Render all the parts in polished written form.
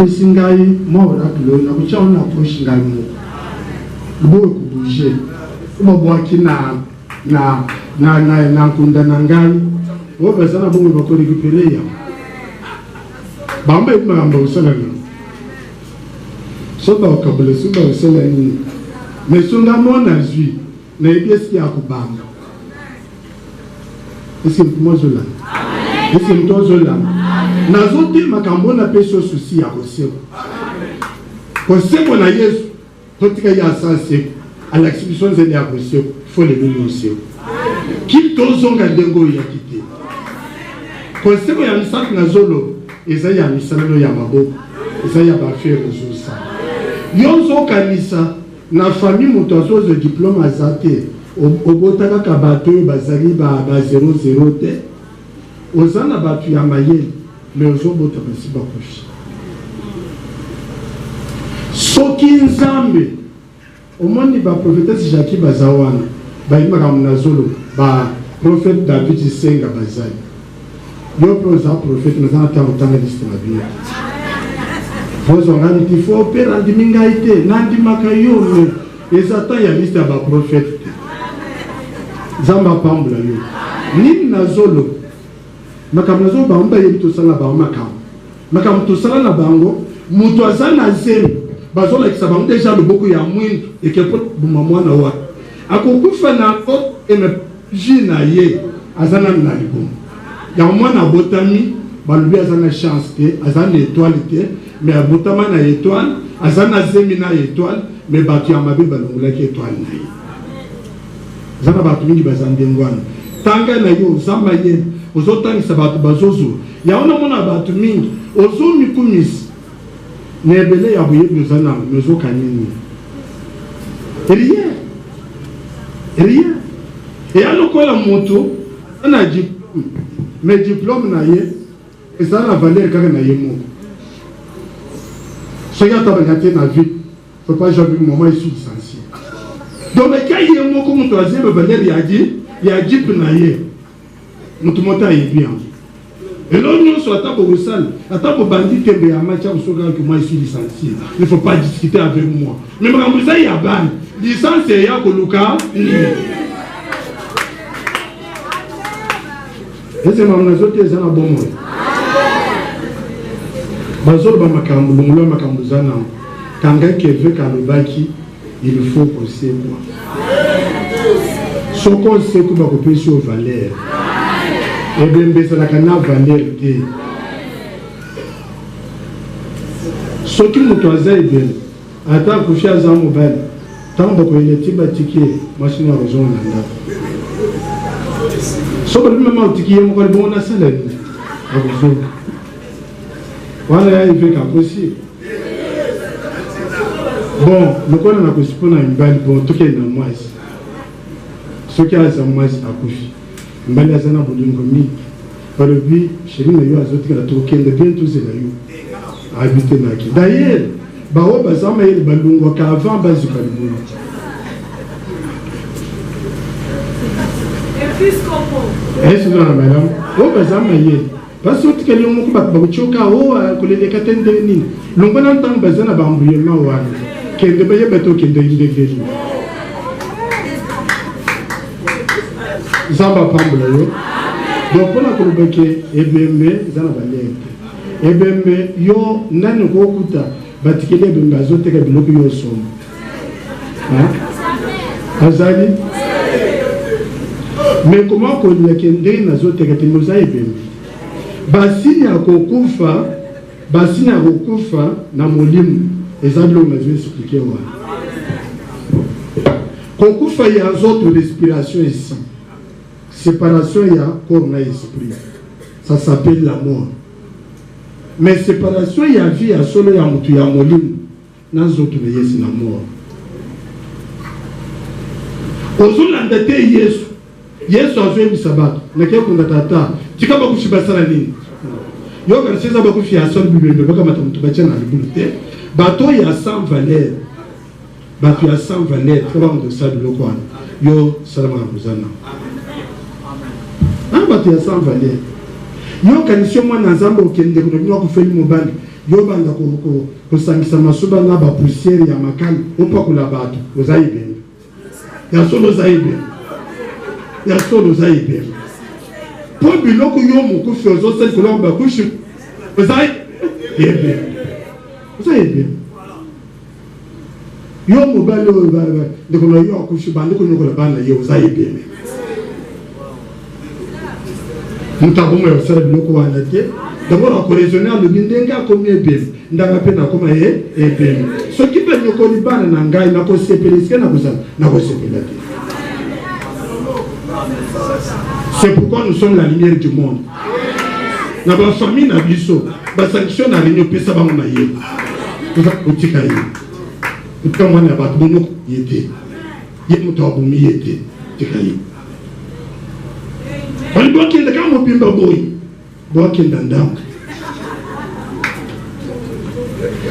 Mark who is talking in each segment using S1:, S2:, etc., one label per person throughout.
S1: Singai, moi, la bouche on approche Singai. Beaucoup bouger. Moi, moi qui na kunda nangali. Moi, personne n'a beaucoup de récupérer. Bamba est ma ambassadeur. Soba au Kabul, soba au Sélani. Mais son amour n'a vu. N'a pas ce qu'il y a au Bamba. Et c'est moi Zola. Et c'est toi Zola. Nazote makambo na peso souci ya koseko. Koseko na Yesu. Totika ya sanse. À l'exhibition de ya koseko. Faut le dénoncer. Qui tozonga dengo ya kité. Koseko ya misaki na zolo. Eza ya misalano ya maboko. Eza ya bafere zosa. Yonzo kanisa na famille motozo de diplôme azate. Obotaka kabato bazali ba 00 te. Ozana batu ya mayele. Mais aux autres, c'est pas possible. Soki nzambe, au moins il va prophétesse Jacques Bazawana, il m'a ramené ba prophète David Senga Bazai. Yo prosa prophète nous entend autant de liste na Bible. Vous en il faut opérer en dimingaité, nandi makayo, et Satan y a liste ba prophète. Zamba pambla yo. Ni nazolo. Makamnazo ba mba yebito sala ba makam to sala na bango muto azana zemi bazola kisaba déjà le beaucoup ya mwindu et que pour mwana wa akokufa na ko eme jina ye azana na libo ya mwana botami balubi azana chance te azana étoile te mais abotama na étoile azana zemi na étoile mais batu ya mabe balongula ki étoile na ye zana batu mingi bazande ngwana tanga na yo zamba ye Ozotangi sabatu bazozo. Ya ona mona batu mingi. Ozo mikumis. Nebele ya buye bizana mezo kanini. Rien. Rien. Et alors quoi la moto, on a dit mes diplômes na ye, et ça la valeur quand na ye mo. Soya tabanyate na vie. Faut pas jamais moment ici licencié. Donc mais quand ye mo comme troisième valeur ya dit na ye. Nous bien. Et là, nous sommes à Borussal, à table bandit, et à Macha, que moi je suis licencié. Il ne faut pas discuter avec moi. Mais quand vous avez un ban, licence et ya Koluka. Et c'est mon azot et zana bon moi. Bazol ba makambu, l'onglo makambu zana. Kanga qui veut kalobaki, il faut qu'on sait quoi. Ce qu'on sait qu'on va couper sur valeur. Et bien, c'est la canne valeur. Ce qui nous toisait bien, en tant que chers en mobile, tant que il était bâtiqué, machine à rejoindre. Ce que le moment où il y a un bon salaire, voilà, il fait qu'à possible. Bon, le quoi on a possible une balle, bon, tout est dans moi. Ce qui a un mois à coucher. Mbali azana bolingo mi balobi chéri na yo azoti la tokende bien tous et la yo habiter na ki d'ailleurs bawo bazama yele balungo ka avant bazuka libo est-ce que na madame o bazama yele parce que tukeli mo ko ba choka o kolele katende nini lungo na ntang bazana ba mbuye ma wa kende ba yebeto kende inde Zamba pambula yo. Donc pour la kolobeke ebembe zana balente. Ebembe yo nani ko kuta batikele ebembe azote ka biloko yo somo. Hein? Azali. Mais comment ko nyakende na zote ka timoza ebembe. Basini akokufa na molimu ezablo na zo expliquer wa. Kokufa ya zote respiration ici. Séparation, il y a corps et esprit. Ça s'appelle la mort. Mais séparation, il y a vie, il y a solo, il y a moutou, il y a molim. Dans les autres, il y a la mort. Aux landate Yesu. Yesu a fait le sabbat. Il y a quelqu'un qui a tata. Tu n'as pas couché à la ligne. Il y a quelqu'un qui a couché à son bébé. Il y a quelqu'un qui a couché bateau, il y a 100 valeurs. Bateau, il y a 100 valeurs. Il y a de ça de l'eau. Yo, salam alaikum. Batu ya sans valeur. Yo kanisi moi na nzambe okende ko bino ko feli mobali. yo banda ko sangisa masuba na ba poussière ya makali opa kula batu ozaibe ya solo zaibe ya solo zaibe po biloko yo muku fezo sel ko lomba kushi ozaibe yo mobali oyo ndeko na yo akushi bande ko nyokola bana yo ozaibe mutabumo yo sala biloko wana te d'abord à correctionner le bindenga comme ebem ndanga pe na koma ebem so ki pe nyoko libana na ngai na ko sepeliske na ko sepela te. C'est pourquoi nous sommes la lumière du monde. Na ba famille na biso ba sanction na réunion pesa ba mama ye ko utika ye ko mwana ba tuno yete ye mutabu mi yete tika ye on doit qu'il ka mo bimba boy doit qu'il ndam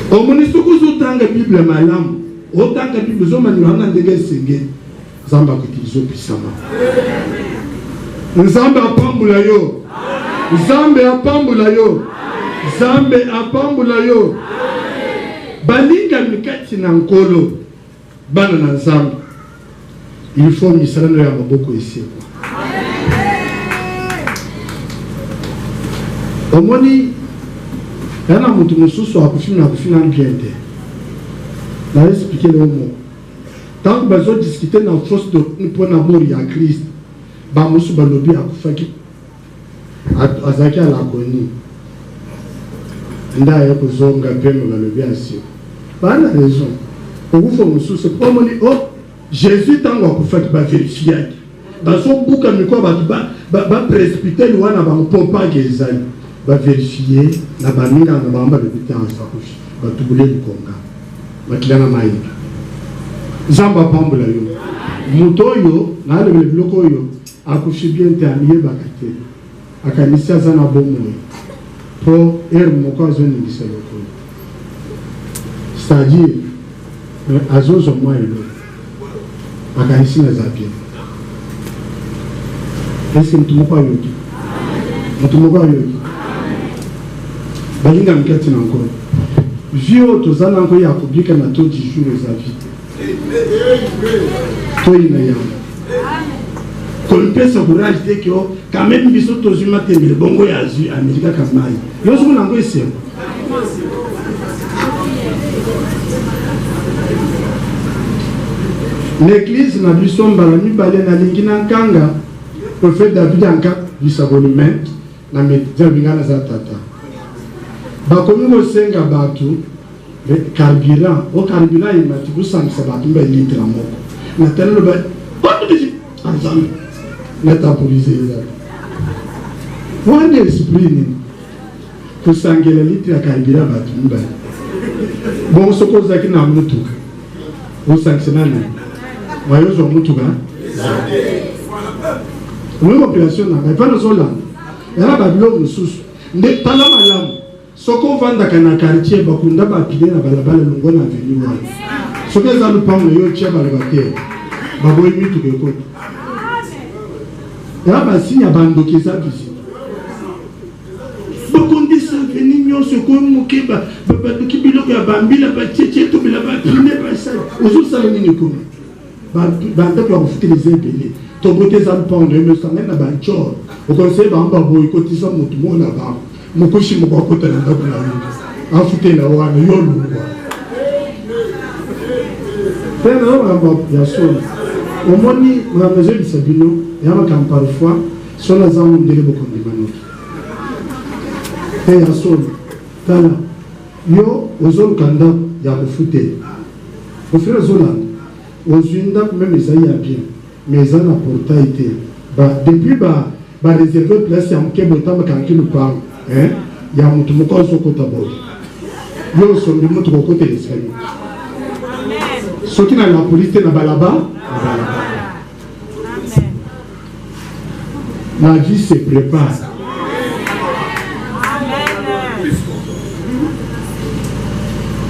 S1: o monisto ko zotanga Bible malamu o tanga Bible zo mani wana ndenge senge zamba kutizo pisama nzambe apambula yo nzambe apambula yo nzambe apambula yo balinga mikati na nkolo bana na nzambe il faut misalano ya maboko eseko omoni yana mutu mususu akufina ngende na expliquer le mot tant que bazo discuter na fausse doctrine pour l'amour ya Christ ba musu balobi akufaki azaki ala koni nda ya kuzonga peme balobi asio bana raison okufa mususu omoni Jésus tango akufaki ba vérifier baso buka mikwa ba presbyter wana ba pompa gezali ba vérifier na ba mina na bamba de bitance akushi ba tubule likonga bakilana mai zamba pambula yo mutoyo na le bloko yo akushi bien terminé bakate akanisa zana bomo po moko zoni biseloko c'est-à-dire azozo moyo akanisi na zapia est-ce que mtumoko yoki mtumoko yoki balinga mkati na nkolo vio tozana nko ya publika na to 10 jours za vie to ina ya kolpesa courage te que quand même biso tozuma temele bongo ya azu Amerika kamai yo somo nango esemo l'église na biso mbala mibale na lingina nkanga prophète David anka bisabolumen na média bingana za tata bakomi kosenga batu carburant o carburant imati kusangisa batu mba litre moko na telo ba otu azami neta police ya wande esprit ni kusangela litre ya carburant batu mba bon soko zaki na mutuka usangisa nani wayozo mutuka mwe population na ba no zola yana babilo mususu nde tala malamu soko vanda kana quartier bakunda ba pile na balabala longo na avenue wa soko za lupango yo chia balabate baboyi mitu ke ko ya basinya bandoki za bisi bakundi sa veni nyonso ko mukeba badoki biloko ya bambila ba cheche to bila ba pine ba sa ozo sala nini ko ba ndako ya kufutilize bele to bote za lupango me sanga na ba chor o conseil ba mba boyi ko tisa mutu mo na ba mukushi mukwakuta na ndaku na wiki afute na wana yolungwa tena wamba ya solo omoni mwamezo bisabino yama kam parfois sona zamu ndele bokondi manoki ya solo tala yo ozolu kanda ya kufute ofira zola ozuinda kumeme za ya bien mais za na portail te ba depuis ba réserver place ya mkebo tamba kankilu pa ya mutu mukoso kota boy yo so ndi mutu kokote esali soki na la police na balaba la vie se prépare.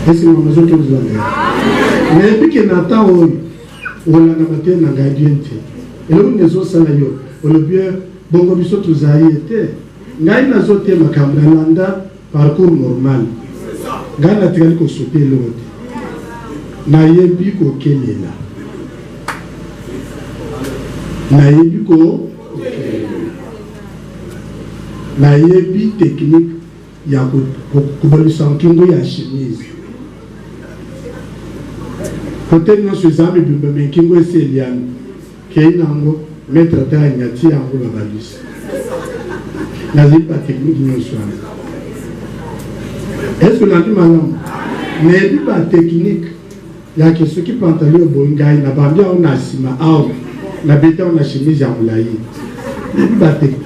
S1: Est-ce que nous avons tous la mais puis que Nathan on a maté na gadiente et là nous sommes salayo on le bien bongo biso tuzaye été ngai na zote makamla landa parcours normal Gana tikali ko sauter l'autre. Na yebi ko kelela. Na yebi ko na yebi technique ya kubalisa nkingo ya chemise. Peut-être nous sommes amis de nkingo eselian keinango mettre ta nyati yango babalisa. Na zipa technique nous sommes. Est-ce que la madame n'est pas technique? Il y a ceux qui pantalon bongai na bambia on a sima au na beta on a chemise ya mulayi. N'est pas technique.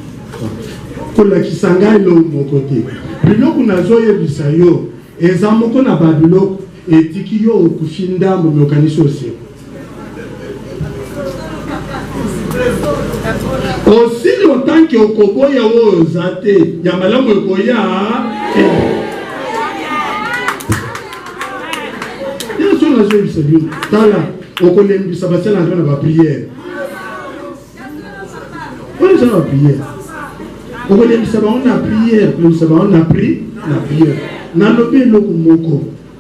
S1: Pour la kisanga lo mon côté. Biloko na zoye bisayo ezamoko na babiloko etiki yo kufinda mu mekaniso se. Aussi longtemps que okoboya wo zate ya malamu ekoya la joie du Seigneur. On connaît une sabbatique en train de prière. On est en prière. On connaît une sabbatique, on a prière. Une sabbatique, on a pris la prière. Dans le pays,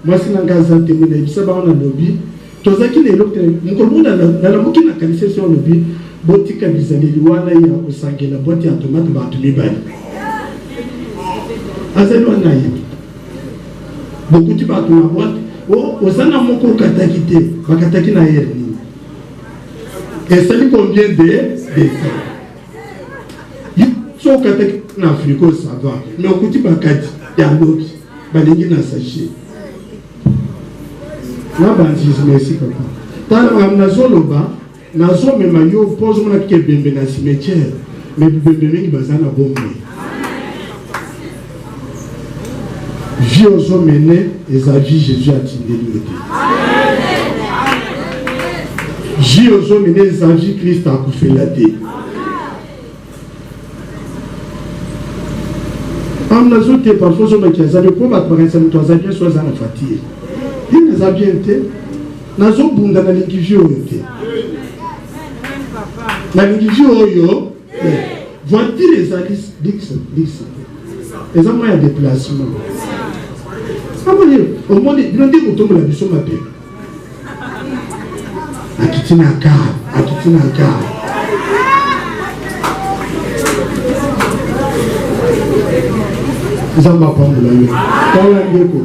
S1: moi, c'est un gaz en témoin. Une sabbatique, on a lobby. Tous ceux qui sont là, dans la moquette, la qualité sur le lobby, botika bizali wana ya kusangela boti ya tomate ba tumibali. Azali wana yi. Beaucoup de bateaux na boîte. Oh, osana moko katakite, bakataki na yerni. Et ça lui combien de temps? So kataki na Afrique ça va. Mais au côté bakati ya lobi, balingi na sachet. Na banzis merci papa. Tala amna zoloba, na zo mema yo pose mona ke bembe na cimetière. Mais bembe mingi bazana bombe. Vie aux hommes menés, et sa vie, Jésus a tiré le vie aux hommes menés, et sa vie, Christ a coupé la tête. On a ajouté parfois sur le kiaza, le pauvre a parlé, ça nous doit bien soit à la fatigue. Il nous a bien été. Nous avons bunda na l'ingivio été. Na l'ingivio yo, voiture les alices, dix. Les hommes ont un déplacement. Au monde, il y a des motos qui ont été appelés. Akitina car. Zamba pambula yo. Kala ndeko.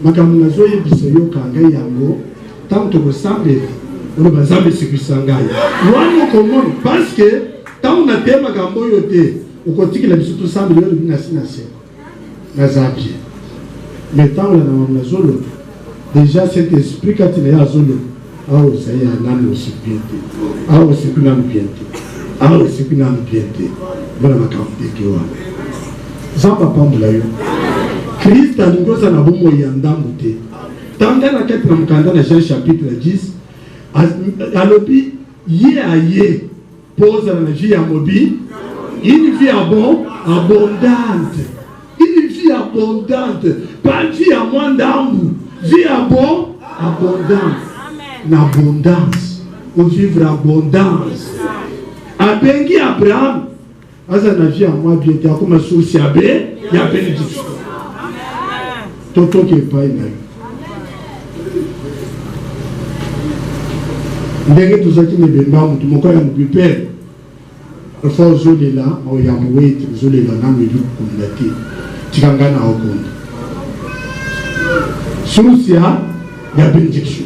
S1: Makamuna zoye bisayo kanga yango. Tanto ko sambe. On va zambe sikusangaya. Wano komoni parce que tant on a tema gambo yote. Ukotiki la biso to sambe yo bina sinase. Na zabi. Mais tant on a na zolo. Déjà cet esprit quand il est à zolo. Ah ça y est nan aussi bienté. Ah c'est que nan bienté. Voilà ma carte qui wa. Zamba pambula yo. Christ alingoza na bomo ya ndambu te. Tanga na kati na mkanda na Jean chapitre 10. Alobi ye pose na vie ya mobi. Une vie abondante. Une vie abondante. Pas vie à moins d'ambu. Vie abondante. L'abondance. Pour vivre abondance. Abengi Abraham. Asa na vie à moi bien. Tu as comme un souci à bé. Il y a bénédiction. Toto qui est pas une. Ndenge tuzaki ne bemba mutu moko ya mpipere. Alfa ozolela, ya mweti ozolela na mwedu kumdati. Tikanga na okonda. Soucia ya bénédiction.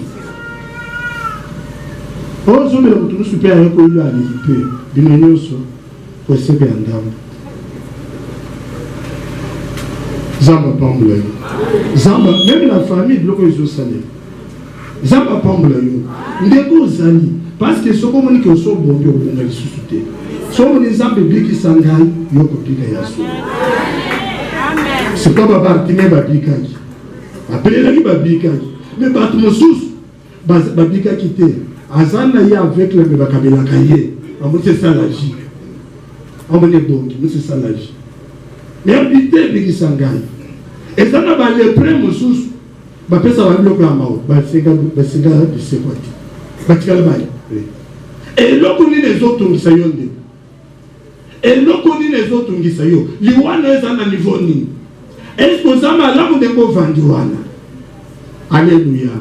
S1: Ozolela mutu super yako ilo alipe. Binonyoso osebe andamu. Zamba pambula yo. Zamba, même la famille bloko izo salé. Zamba pambula yo. Ndeko zali. Parce que ce qu'on dit que so bombi obonga lisusuté. So on les zambe biki sangai yoko pika yaso. C'est pas baba artime babika ki. Appelez la babika ki. Mais batmosus babika kité. Azana ya avec le bakabela kaye. Amu c'est ça la vie. Amu ne bongi, c'est ça la vie. Mais habité biki sangai. Et ça n'a pas les prêts mosus. Bapesa wa bloc la mao. Basenga de sekwati. Batikala bayi. Et l'autre ni les autres qui sayonde. Et l'autre ni les autres qui sayo. Liwana est à niveau ni. Est-ce que ça m'a l'air de mo vendiwana? Alléluia.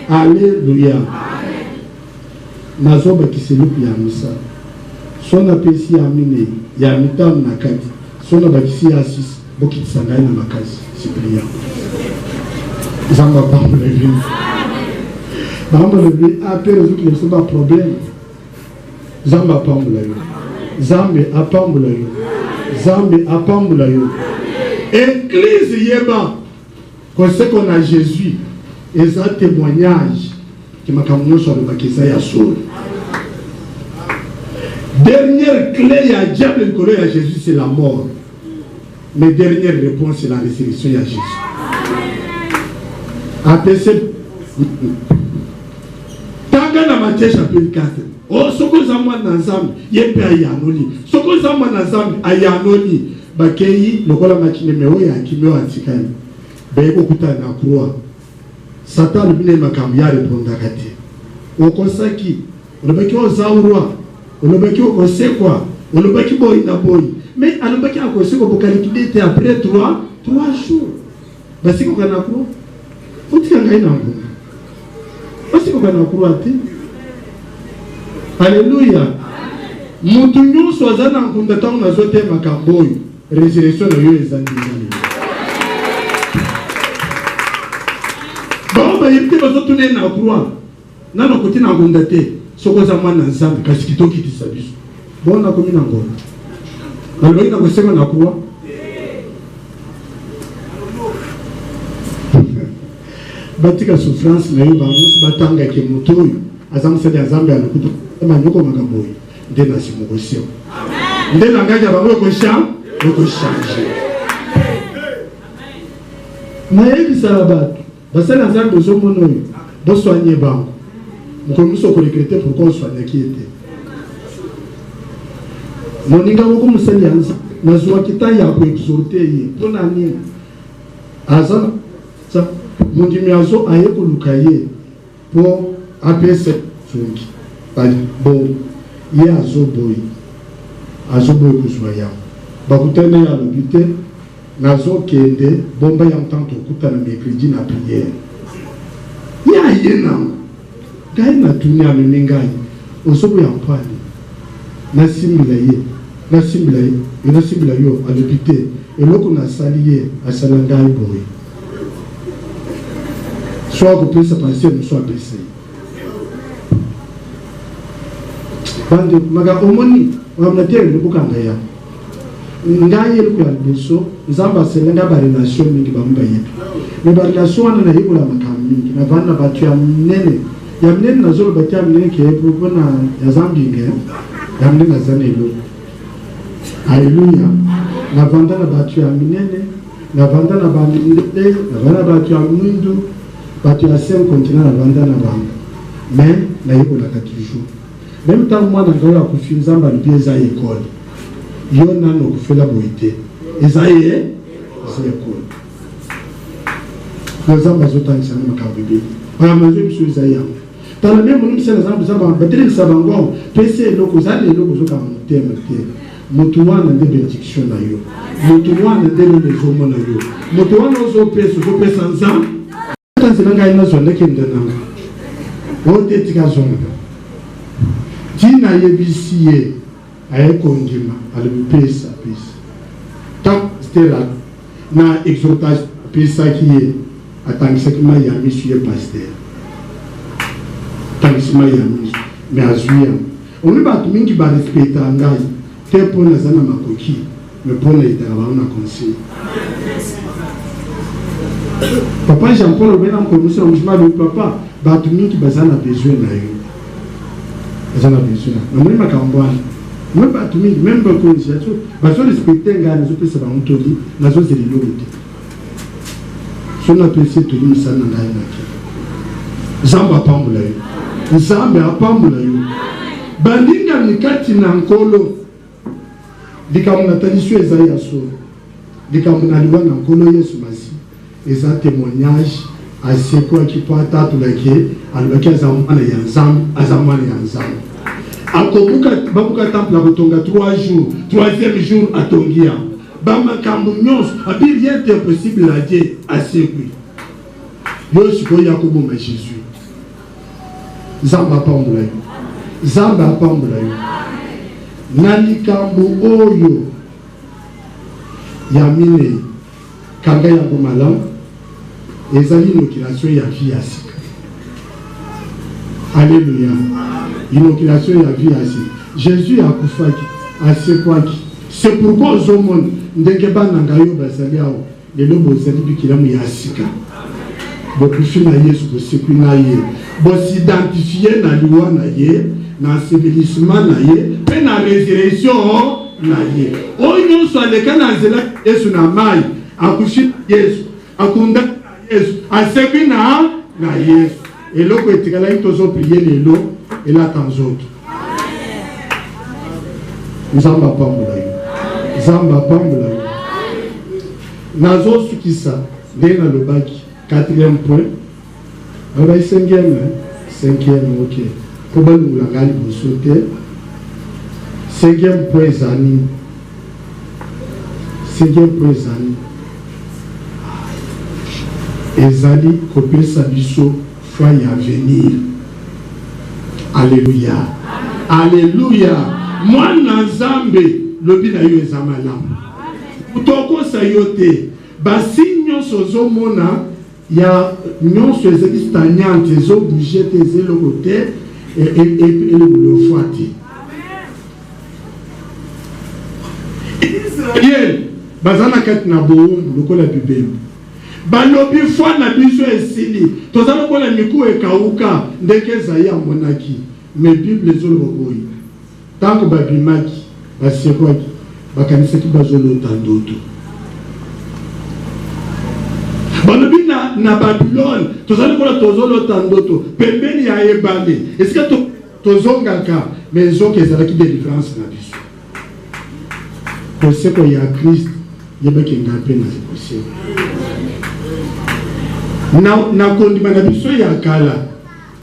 S1: Alléluia. Nazoba qui se loupe ya misa. Son apesi ya mine, ya mitam na kati. Son abakisi ya 6, boki tsangai na makazi. C'est brillant. Zamba bambo le vie. Bambo le vie, après résoudre les soba problème. Zamba bambo la yo. Zambe apambo la yo. Zambe apambo la yo. Église yeba. Quand c'est qu'on a Jésus, et ça témoignage qui m'a camoué sur le bakisa ya soul. Dernière clé à diable le à Jésus, c'est la mort. Mais dernière réponse, c'est la résurrection à Jésus. APC. Tanga Matthieu chapitre 4. Oh, ce que ça m'a ensemble, yépe ayanoli. Ce que ça m'a ensemble, ayanoli. Bakei, le kola machine meo ya kimeo atikani. Beko kuta na croix. Satan le bine makamya répondra kati. Okosaki, olobaki ozaurwa, olobaki okosekwa, olobaki boy na boy. Mais alobaki akosekwa pour calculer après 3 jours. Basi ko kana croix. Utika ngai na ngo. Basi ko kana croix ti. Alléluia. Mutu nyuso azana nkunda tangu na zote makamboyo. Résurrection na yo ezandizani. Ba yimte bazotuné na croix. Nano koti na nkunda te. Soko za mwana nzambe kasi kitoki tisabiso. Bona komi na ngona. Na loyi na kosema na croix. Batika souffrance na yo bangusi batanga ke mutoyo. Azamsedi azambe alokuto. Manyoko makamboyo. Ndena simogosio. Amen. Ndena ngaja bango ko changer. Na yebi salabatu. Basala nzambe zo monoyo. Bo soigner bango. Mukomuso ko recruter pour qu'on soigne qui était. Moninga woko musali anza. Na zuwa kita ya ko exhorter ye. Pona nini? Azana. Ça mondimi azo aye ko lukaye. Pour APC fungi. Bon, il y a Azoboy Kuzwaya. Bakutane ya l'hôpital, Nazo Kende, Bomba Yantanto Kutana mercredi na prière. Ya Yenam, Gaina Tunia Meningai, Osobo Yampani, Nassimilaye, Nassimilayo à l'hôpital, et l'autre na salié à Salangai Boy. Soit que peut se passer, soit baissé. Bande maga omoni wamnatia lukanga ya ngaye luku ya beso nzamba selenga ba relation mingi bamba yetu me ba relation na hiko la makammingi na vana batu ya mnene na zolo batia mnene ke epo na ya zambinge ya mnene na zanelo. Haleluya. Na vanda na batu ya mnene na vanda na bandinde na vana batu ya mundu batu ya 5 continent na vanda na banda mais na hiko la toujours. Même temps moi dans la confusion dans le pied à l'école. Il y en a nos fait la beauté. Et ça y est, c'est l'école. Nous avons besoin de ça dans ma carrière. On a besoin de choses ailleurs. Dans le même moment, c'est les gens qui savent battre ça bango. PC locaux, les locaux comme thème. Motuwa na des bénédictions na yo. Motuwa na des les hommes na yo. Motuwa na zo pesa nza. Quand c'est l'anga ina zo ndekende na. O te tika zo na. Tina yebisiye ayekondima alipesa pesa. Tant c'était là na exhortation pesa qui est atangisema ya monsieur pasteur. Tangisema ya monsieur mais azuya. On ne va mingi ba respecter ngai. Te pona zana makoki mais pona itaba na conseil. Papa Jean-Paul Bena mkomusa mjima de papa ba mingi bazana besoin na yo. Bazana besoin. Na mimi makambwana. Mwe ba mingi même ba konzi yacho bazo respecter ngai nazo pesa ba mutoli nazo zililo mute. Sona pesa to limsana ngai na. Zamba pambula yo. Nzambe apambula yo. Bandinga mikati na nkolo dikamuna talisho ezaya so dikamuna liwa na nkolo Yesu masi eza témoignage à ce quoi qui peut être tulake alobaki azamana ya nzambe azamana ya nzambe akobuka babuka temple la kotonga 3 jours 3e jour atongia ba makambo nyonso abi rien d'impossible à Dieu à ce qui Yo siko yakobo ma Jésus. Zamba pambola yo. Zamba pambola yo. Nalikambo oyo yamine kanga yango malamu ezali inoculation ya vie ya sika. Alléluia. Inoculation ya vie ya sika. Jésus akufaki, asekwaki. C'est pourquoi aux hommes ndenge bananga yo bazali awo lelo bozali bikilamu ya sika. Bokufi na Yesu bosekwi na ye. Bosidentifier na liwa na ye, na ensevelissement na ye, pe na résurrection na ye. Oyo so aleka na nzela Yesu na mai, akufi na Yesu, akunda na Yesu, asekwi na Yesu. Eloko etikala itozo prier lelo ela tanzoto. Nzamba pambola yo. Nzamba pambola yo. Nazo sukisa ndena lobaki. 4e point. Alors, 5e, ok. Comment nous l'avons vous sauter? 5e point, Zani. 5e point, Zani. Ezali, copie Sabiso, foi à venir. Alléluia. Alléluia. Moi, Nazambe, le bina yo ezamalam. Utoko sayote. Basigno sozo mona. Il y a non sur les stagnantes, les eaux bougées, les le côté et le foité. Israël, bazana kat na boum, le kola bibé. Balobi foi na biso esili. Tozana kola miku e kauka, ndeke zaya monaki. Mais Bible les autres boy. Tant que babimaki, basekwaki, bakanisaki bazolo tandoto. Balobi na Babylone, tozali kola tozolo tandoto, pembeni ya ebale. Est-ce que tozongaka mais zoke ezalaki délivrance na biso? Koseko ya Christ yebaki ngape na koseko. Na kondima na biso ya kala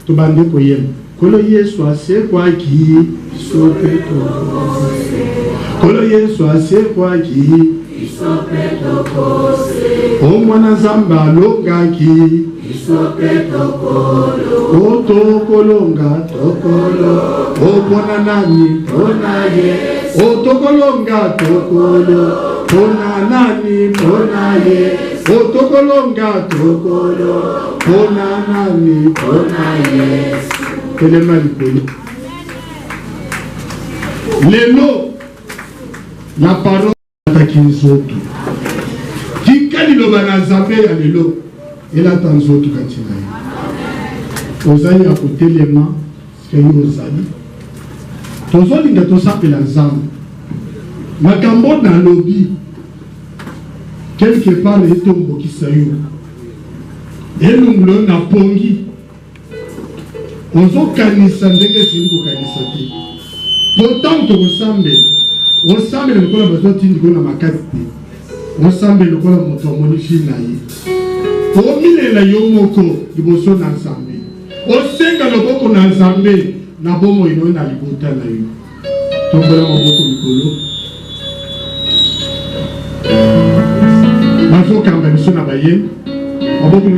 S1: to bande koyema. Kolo Yesu asekwaki bisope tokose. Kolo Yesu asekwaki O mwana zamba longaki isope tokolo O tokolonga tokolo O mwana nani pona ye O tokolonga tokolo Pona nani pona ye O tokolonga tokolo Pona nani pona ye Telema likolo Lelo la parole Kinzoto. Kikali lo banazabe ya lelo ela tanzoto katina ye. Ozali akotelema sikayi ozali. Tozoli nga tosapela nzambe. Makambo na lobi quelque part etombokisa yo. Elungulo na pongi. Ozokanisa ndenge sili kokanisa te. Pourtant tokosambe. On semble le cola bateau tindi na makati. On semble le cola moto monifi na ye. O mile la yo moko liboso na nzambe. O senga loboko na nzambe na bomo ino na libota na yo. Tombola maboko likolo. Mazo kamba biso na baye. Maboko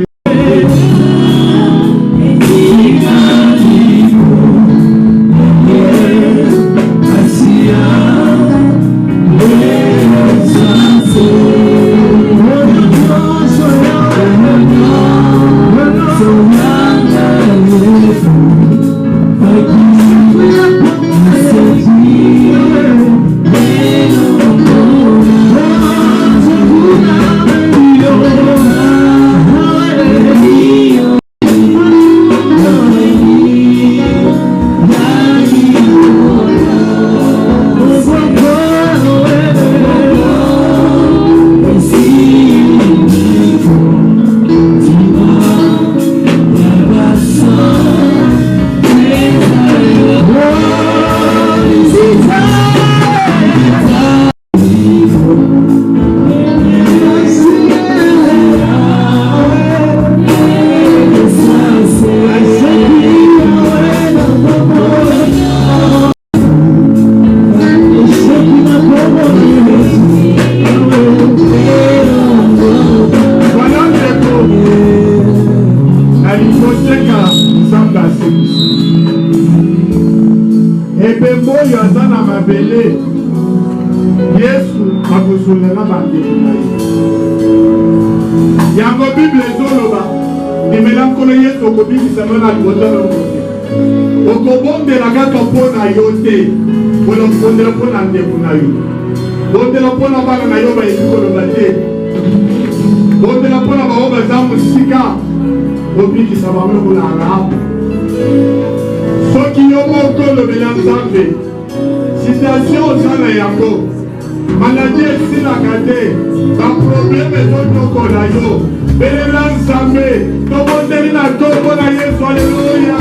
S1: balikoteka nzambe asekisa ebembo oyo aza na mabele Yesu akozolela bandeko na ye yango Bible ezoloba emela nkolo Yesu okobikisama na libota na mote okobondela kaka mpo na yo te mpona kobondela mpo na ndeko na yo bondela mpo na bana na yo bayebi koloba te bondela mpo na bango baza mosika obikisa bango mpona arabe soki yo moko olobela Nzambe situation oza na yango maladi esilaka te baprobleme ezonyokola yo belela Nzambe tobondeli na to mpo na Yesu aleluya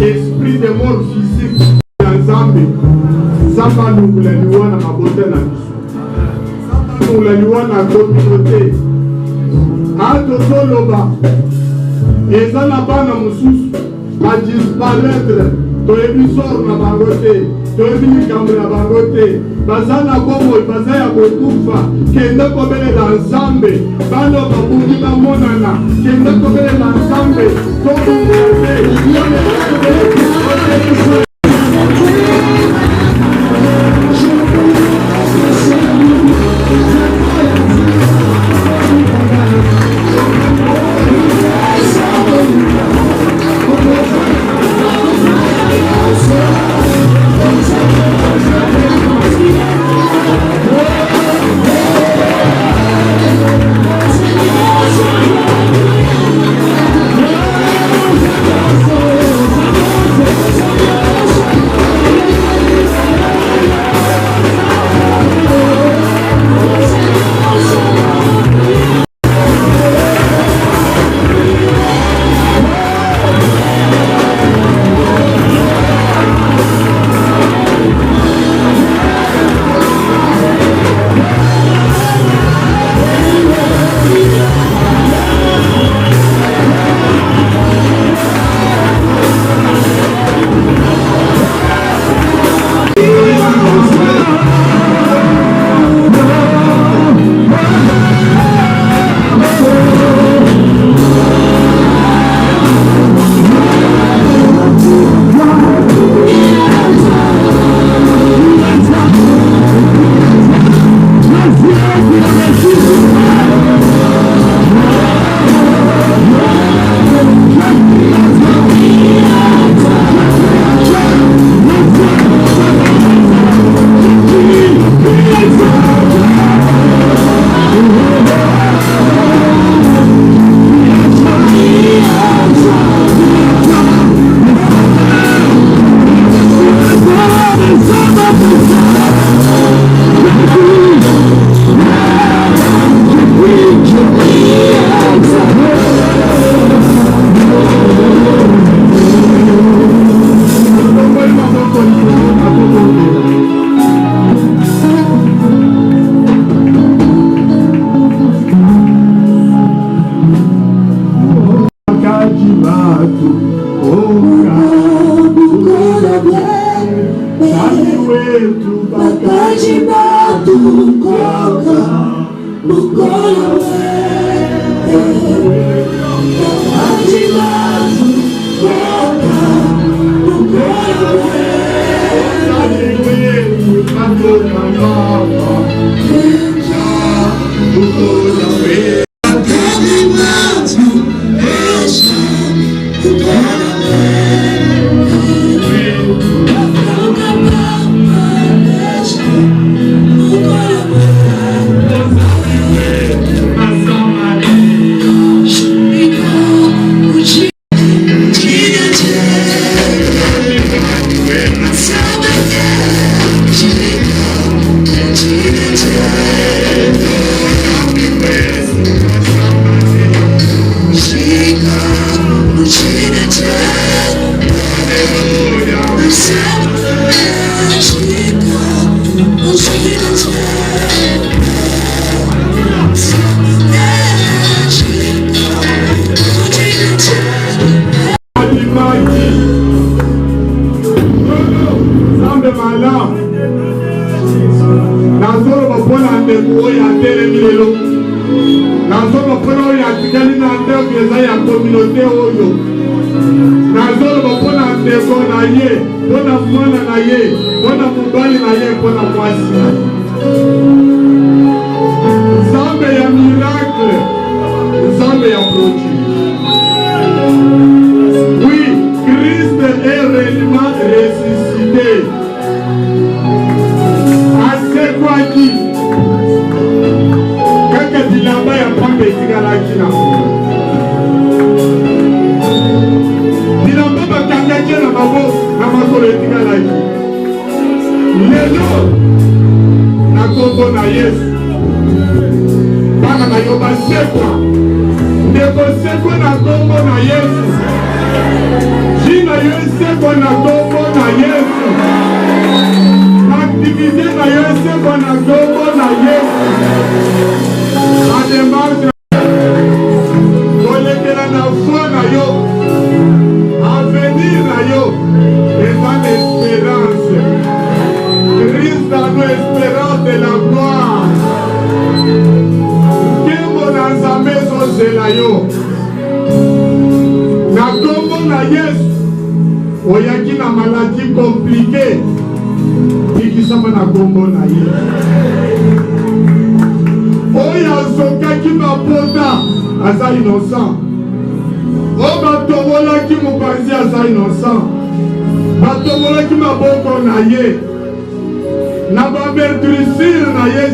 S1: esprit de mort physique na Nzambe Nzambe alungula liwa na mabota na biso alungula liwa na communauté atozoloba eza na bana mosusu badisparaître toyebi sor na bango te toyebi likambo na bango te baza na bomoi baza ya kokufa kende kobelela Nzambe bano babungi bamonana kende kobelela Nzambe
S2: Hallelujah.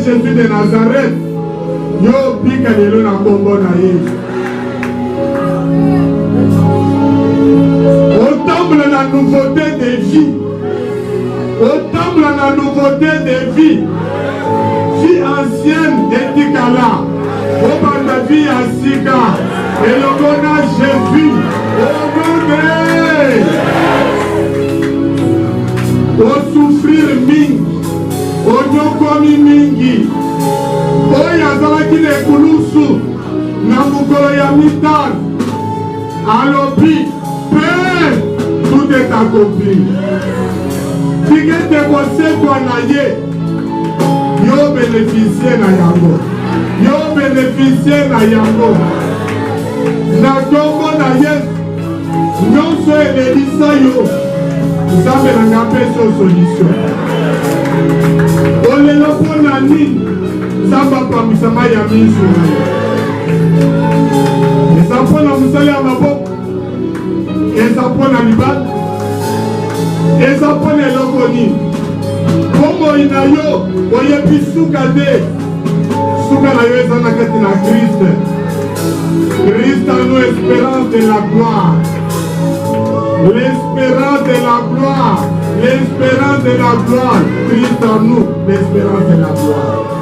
S1: Jésus de Nazareth, yo pika lelo na kombo na Yesu. Autant la nouveauté de vie, autant la nouveauté de vie, vie ancienne de Tikala, au de vie à Sika, et le bon Jésus, au souffrir mingi. Onyokomi mingi oyo azalaki na ekulusu na mokolo ya mitano alobi pe tout est accompli tikete kosekwa na ye yo bénéficie na yango yo bénéficie na yango na kombo na Yesu nyonso elelisa yo nzambe nanga apesa solution olelo mpona nini nzambe apamisama ya miso na yo eza mpona mosala ya maboko eza mpona libala eza mpona eloko nini bomoi na yo oyebi suka te suka na yo eza na kati na Kriste. Christ a nous espérance de la gloire, l'espérance de la gloire, l'espérance de la gloire. Christ en nous, l'espérance de la gloire.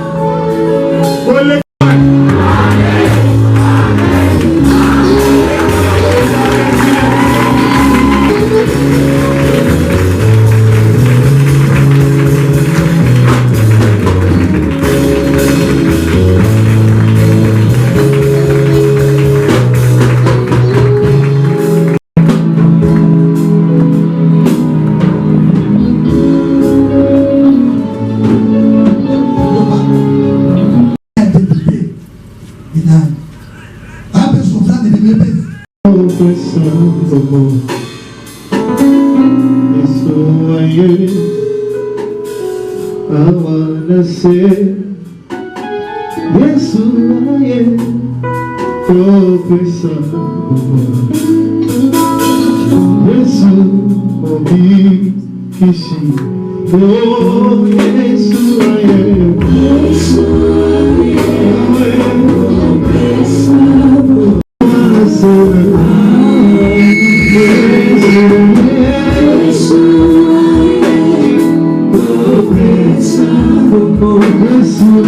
S2: Yes,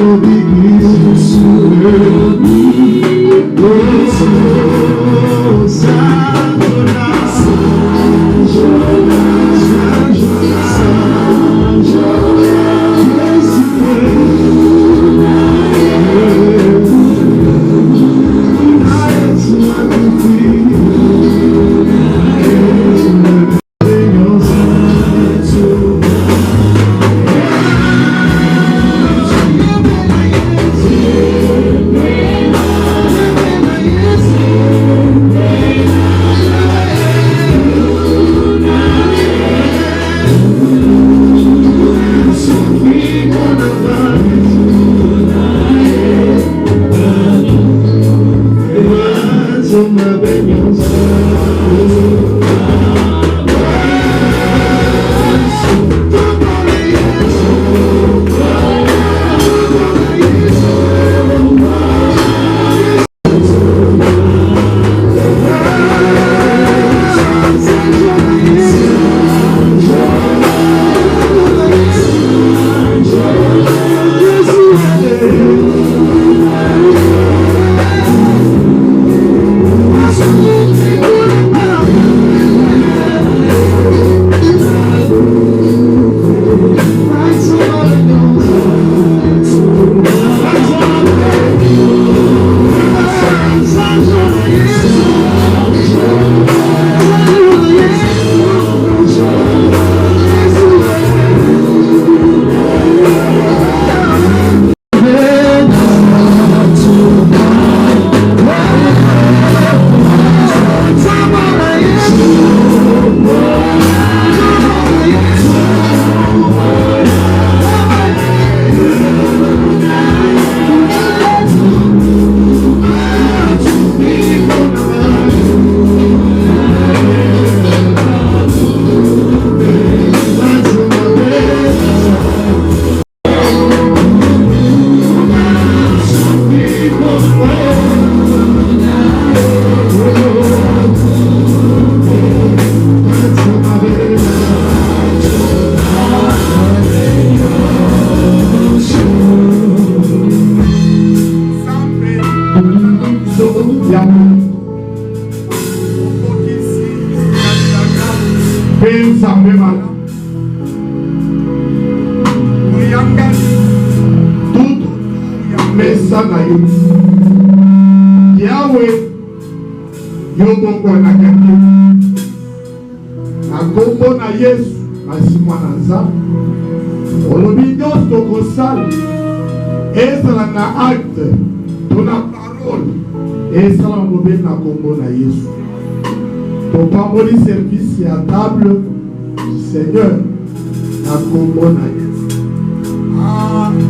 S1: Service à table du Seigneur à Combo na Yesu. Amen.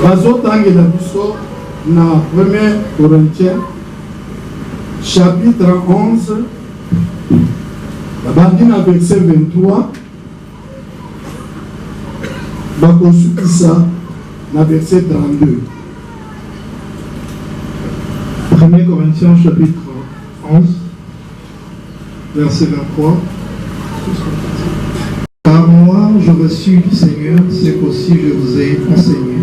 S1: Bazotangela biso na 1 Corinthiens chapitre 11 Bandina verset 23 Bakosukisa na verset 32.
S2: 1 Corinthiens chapitre 11 verset 23. Par moi je reçus du Seigneur ce qu'aussi je vous ai enseigné.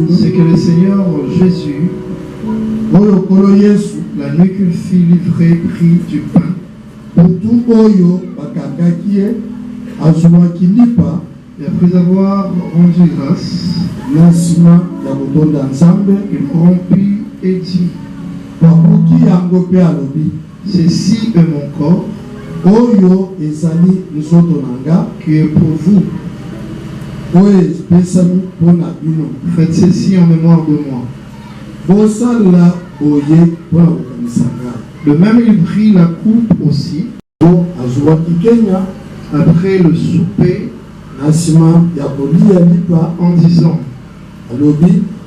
S2: C'est que le Seigneur Jésus, la nuit qu'il fut livré, prit du pain. Et après avoir rendu grâce, il rompit et dit: ceci est mon corps, qui est pour vous. Faites ceci en mémoire de moi. De même, il prit la coupe aussi, après le souper, en disant: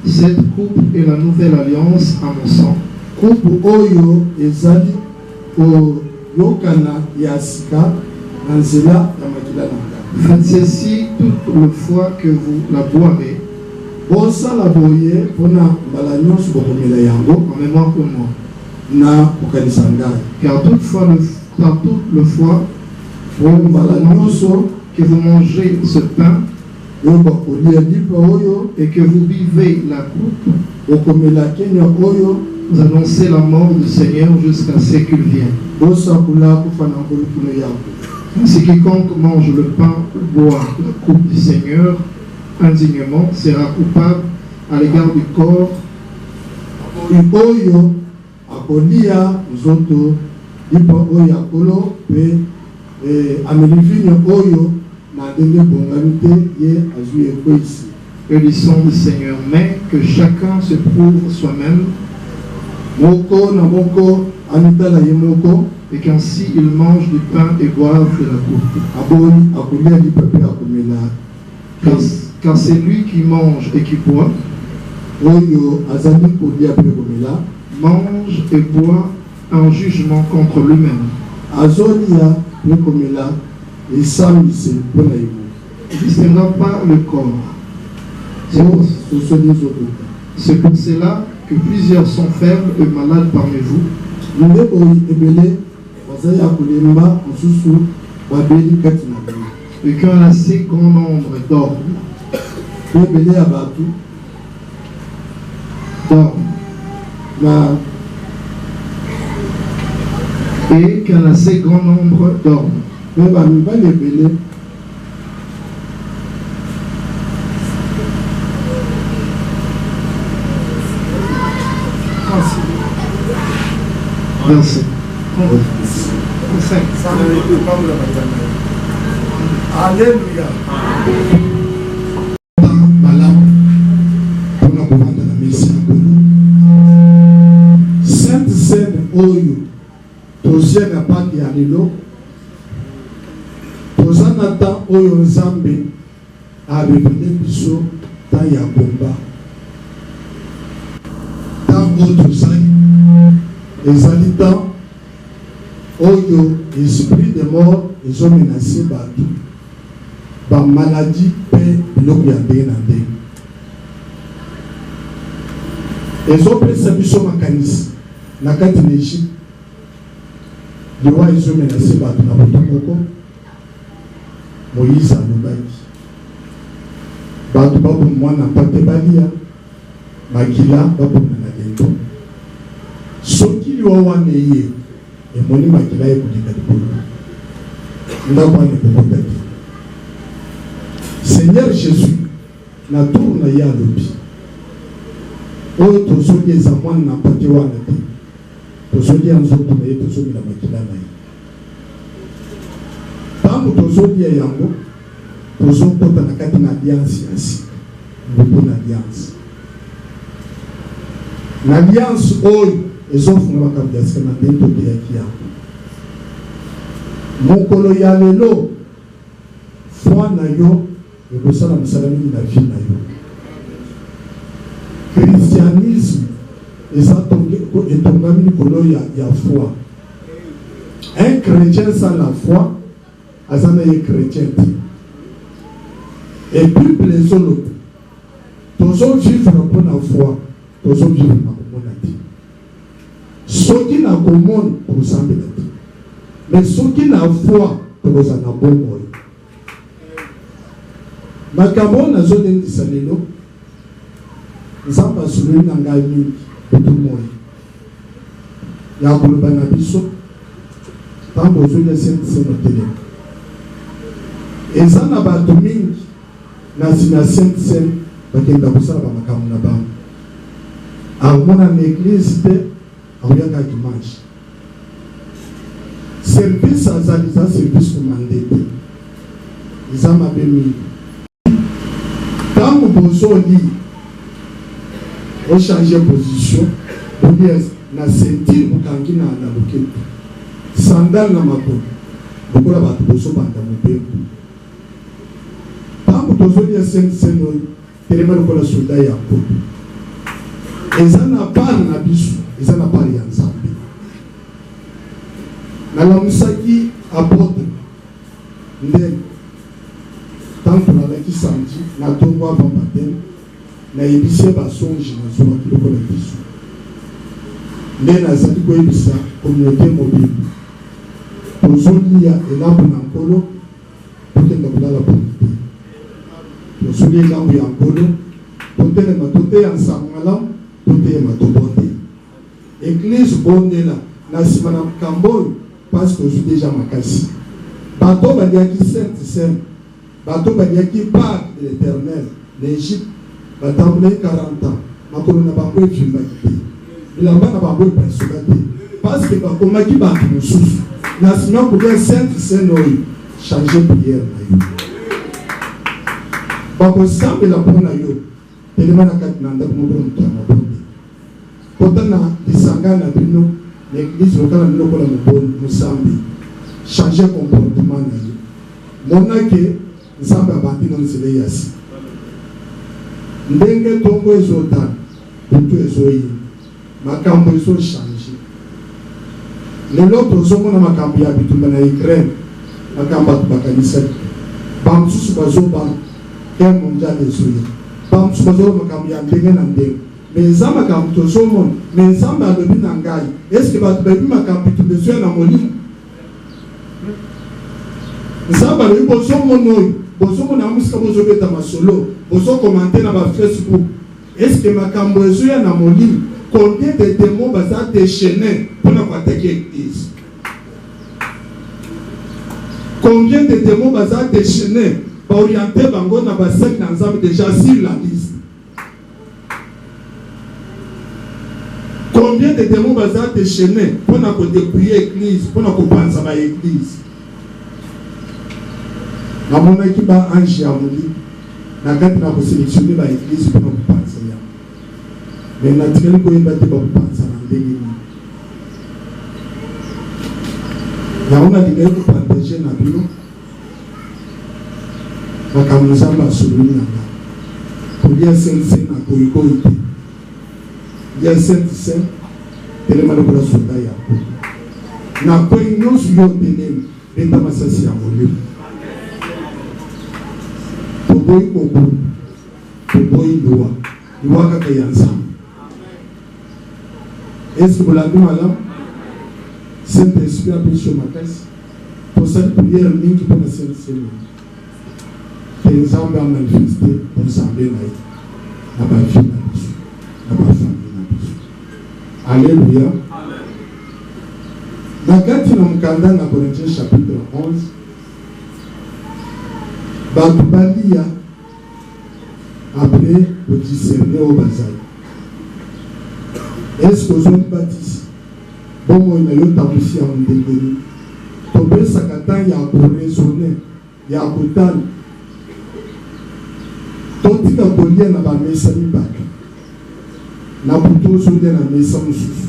S2: cette coupe est la nouvelle alliance à mon sang. Faites ceci toute la fois que vous la boirez,
S1: bosala boye mpona mbala nyonso bokomela yango
S2: en mémoire pour moi.
S1: na kokanisa ngai.
S2: Car par toute le fois
S1: Po mbala nyonso
S2: que vous mangez ce pain
S1: oyo bakolia lipa oyo
S2: et que vous buvez la coupe,
S1: bokomela kenya oyo
S2: vous annoncez la mort du Seigneur jusqu'à ce qu'il vienne.
S1: bosakula kufa na nkolukuno yako.
S2: Si quiconque mange le pain ou boit la coupe du Seigneur indignement sera coupable à l'égard du corps
S1: oyo akolia nzoto lipa oyo ya kolo mpe ameli vinyo oyo na ndenge bongami te ye azwi ekwesi.
S2: que du sang du Seigneur, mais que chacun se prouve soi-même
S1: moko na moko amitala ye moko
S2: et qu'ainsi il mange du pain et boive de la coupe.
S1: aboni akolia lipa mpe akomela
S2: Car c'est lui qui mange et qui boit,
S1: oyo azali kolia mpe komela
S2: mange et boit un jugement contre lui-même.
S1: azolia mpe komela esambisi mpo na ye moko.
S2: Il ne distinguera pas le corps.
S1: sosoli ezokuta
S2: C'est pour cela que plusieurs sont faibles et malades parmi vous,
S1: nde boyi ebele bazali ya kolemba mosusu babeli kati na bino
S2: et qu'un assez grand nombre dorment.
S1: mpe ebele ya bato na
S2: Et qu'un assez grand nombre dorment.
S1: mpe bamibali ebele
S2: Verset.
S1: Alléluia. Malamu mpona kovanda na mesi ya nkolo. Sainte Seine oyo tozia na pande ya lelo toza na temps oyo Nzambe arevele biso temps ya komba. Temps oyo tozali ezali temps oyo esprit de mort ezomenase bato bamaladi mpe biloko ya ndenge na ndenge ezopesa biso makanisi na kati na Egypte liwa ezomenase bato na boto moko Moïse alobaki bato babomwa na mpate balia makila babomna na lendo soki liwa wana eye emoni makila ekoleka likolo ndako wana ekokota te. Seigneur Jésus na tour na ye alobi oyo tozolia eza mwana na mpate wana te tozolia nzoto na ye tozomela makila na ye ntango tozolia yango tozokota na kati na alliance ya sika mbutu na alliance na alliance oyo ezofunga makambo ya sika na ndenge tokeyaki yango mokolo ya lelo foi na yo ekosala mosala mingi na vie na yo. Christianisme etongami likolo ya foi. Un chrétien sans la foi aza na ye chrétien te. Et Bible ezoloba tozovivre mpona foi tozovivre na komona te. Soki na komona kozambela te, mais soki na foi tokozala na bomoi. Makambo nazolendisa lelo Nzambe asololi na ngai mingi butu moi ya koloba na biso ntango ozolia Sainte Seine otelema eza na bato mingi na nsima Sainte Seine bakenda kosala bamakambo na bango akomona na eglise te akoyaka dimanche service azali za service komande te eza mabe mingi. Ntango bozoli ochange position bolia na ceinture bokangi na loketo sandal na makolo lokola bato bozobanda mobembo. Ntango tozolia Sainte Seine oyo telema lokola soldat ya nkolo eza na part na biso eza na part ya Nzambe. Nalamusaki apôtre ndenge qui samedi, na tombo avant baptême, na ébissé basonge na zoma kiloko na biso. Nde nazali koyebisa communauté mobile. Tozolia elambo na nkolo, tokenda kolala bonite. Tozolia elambo ya nkolo, totelema toteya nsango malamu, toteyema tobonde. Église bondela, na nsima na makambo oyo, parce que ozwi déjà makasi. Bato baliaki Sainte-Seine, bato baliaki part de l'Éternel, l'Égypte, batambulaki 40 ans, makolo na bango evimbaki te. Bilamba na bango epasoka te. Parce que bakomaki bato mosusu. Na nsima kolia Sainte-Seine oyo, changer prière na yo. Bakosambela mpo na yo, telema na kati na ndako moko moto ya mabonde. Kota na lisanga na bino, l'église lokala biloko la mobonde, mosambi. Changer comportement na yo. Mona ke nzambe abandi na nzela yasi. Ndenge tongo ezota, butu ezoyi. Makambo ezo changer. Lelo tozomona makambo ya bitumba na Ukraine. Makambo bakanisa. Bamsusu bazoba guerre mondiale ezoyi. Bamsusu bazoba makambo ya ndenge na ndenge. Mais nzambe makambo tozomona, mais nzambe alobi na ngai. Est-ce que bato bayebi makambo bitumba ezoyi na molimo? Nzamba le bozo na musika bozo beta masolo bozo commenter na ba Facebook. Est-ce que makambo ezoya na molimo? Combien de démons baza déchaînés pour na attaquer l'église? Combien de démons baza déchaînés pour orienter bango na ba secte na nzambe déjà sur la liste? Combien de démons baza déchaînés pour na ko dépouiller l'église, pour na ko panza ba église? Na monaki ba ange ya moli na kati na koselektionner ba église pour kopanza ya. Mais na tikeli koyeba te ba kopanza na ndenge ni. Ya ona dinga ko partager na bino. Makambo nzamba soluni na nga. Kolia Sainte-Seine na koyiko ite. Ya Sainte-Seine telema na kola soda ya ko. Na koyi nyonso yo tenemi beta masasi ya molimo. Toboyi kobo, toboyi loa, loa kaka ya nzambe. Est-ce que vous l'avez madame? Saint-Esprit a pris sur ma caisse. Pour cette prière mingi pour la Sainte-Seine. Que nzambe a manifesté pour nzambe na ba vie na biso, na ba famille na biso. Alléluia. Na kati na mkanda na Corinthiens chapitre 11. Bato balia après au discerner au bazar. Est-ce que vous êtes baptisé? Bon, moi, il y a eu ta aussi à mon dégueu. Tobé sakatan ya ko raisonner, ya ko tan. Totika kolia na ba mesa ni bato. Na buto zonde na mesa mususu.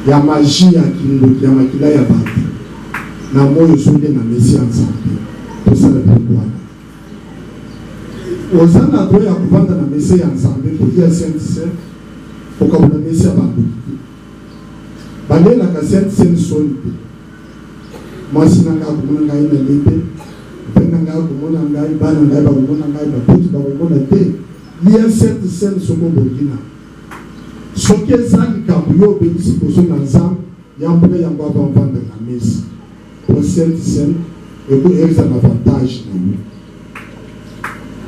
S1: Ya magie ya kindo ya makila ya bato. Na moyo zonde na mesa nzambe. Osala bwana. Ozana to ya kuvanda na mesa ya nzambe kolia Sainte-Seine. Okabula mesa bantu. Balela ka Sainte-Seine solide. Mwasi nanga kumona ngai na lete. Pena ngai kumona ngai bana ngai ba kumona ngai ba puti ba kumona te. Lia Sainte-Seine soko bokina. Soki ezali kambu yo bebisi koso na nzambe yambula yango avanda na mesa. Pour Sainte-Seine et pour eux, c'est un avantage.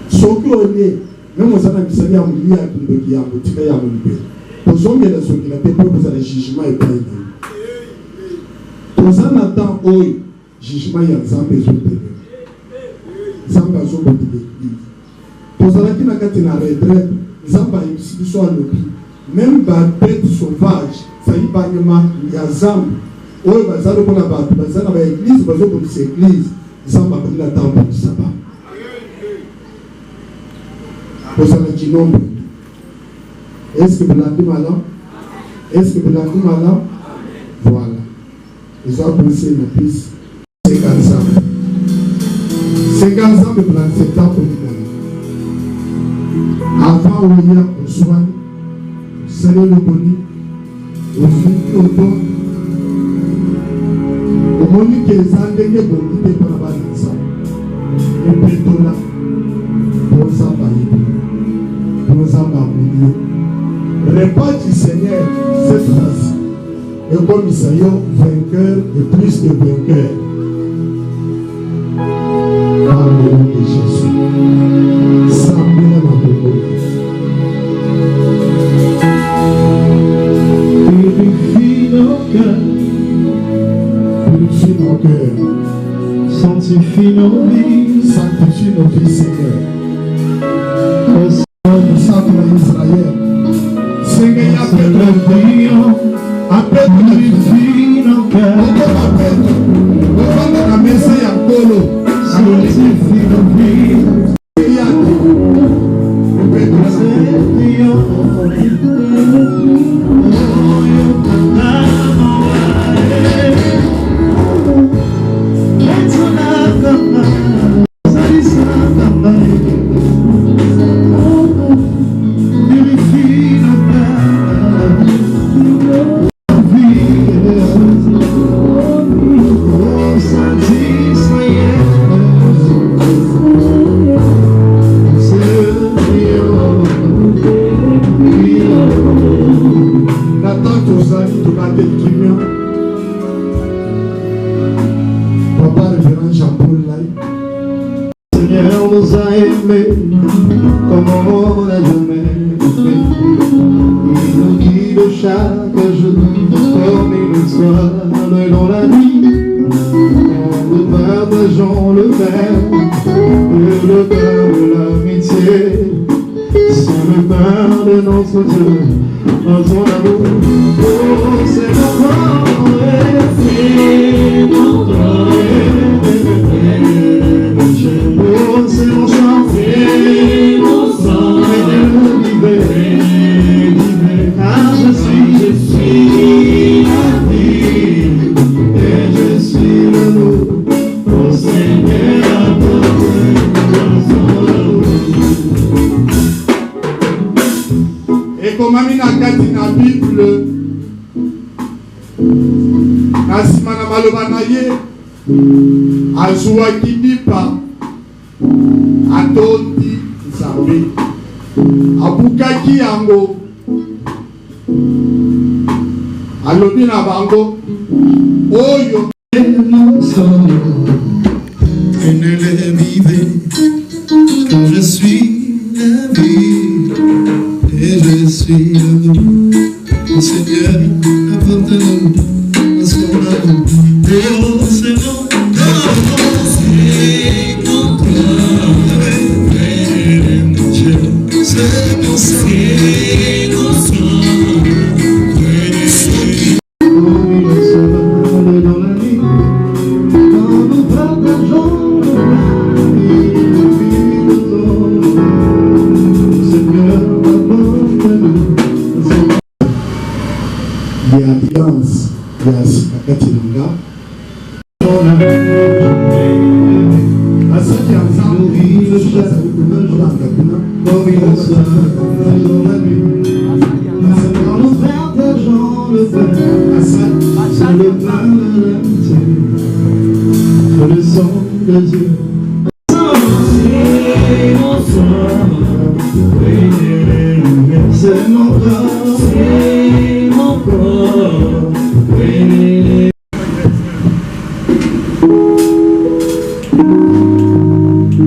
S1: Ce qui est, même aux années qui s'est à mourir à qui a motivé à mourir. Pour hommes, il y a ceux qui n'ont pas posé le jugement et pas eu. Pour ça, on attend le jugement et un zambé sur le terrain. Zamba sur le terrain. Pour ça, qui n'a qu'à tenir la retraite, Zamba est ici sur le prix. Même les bêtes sauvages, ça y est pas il y a Zamba. Oyo bazalo kona bato bazana ba église bazo pour cette église zamba pour la temple du sabbat pour ça le nombre. Est-ce que vous l'avez malin? Est-ce que vous l'avez malin? Voilà, ils ont pensé la piste 50 ans 50 ans de plan 7 ans pour nous avant où il y a pour soin salut le boni au fil au temps. Monique est en train de monter pour la base. Betola, Bozamba Ibu, Bozamba Mounio. Repas du Seigneur, cette phrase. Et comme Isaïe, vainqueur et plus que vainqueur. Par le nom de Jésus. Sambina Maboko.
S2: Purifie nos cœurs.
S1: Purifie nos cœurs.
S2: Sanctifie nos vies.
S1: Sanctifie nos vies, Seigneur.
S2: Au
S1: Seigneur du centre d'Israël. Seigneur, appelle nos vies. Appelle nos vies.
S2: Purifie nos cœurs. Sanctifie nos vies. Seigneur nous a aimés comme on n'a jamais fait. Il nous guide chaque jour comme il nous soigne dans la nuit. Nous partageons le pain de l'amitié. C'est le pain de notre Dieu, dans son amour. Oh, c'est notre c'est mon sang, car je suis la vie et je suis l'amour. Oh Seigneur, apporte dans son amour.
S1: Et comme Amina Kati na Bible, na simana maloba na ye, azwa kidipa. Atondi Nzambe abukaki yango alobi na bango oyo
S2: Et ne les vivez, car je suis la vie et je suis l'amour. Oh Seigneur, apporte-nous à son amour. Oh c'est mon le sang de Dieu.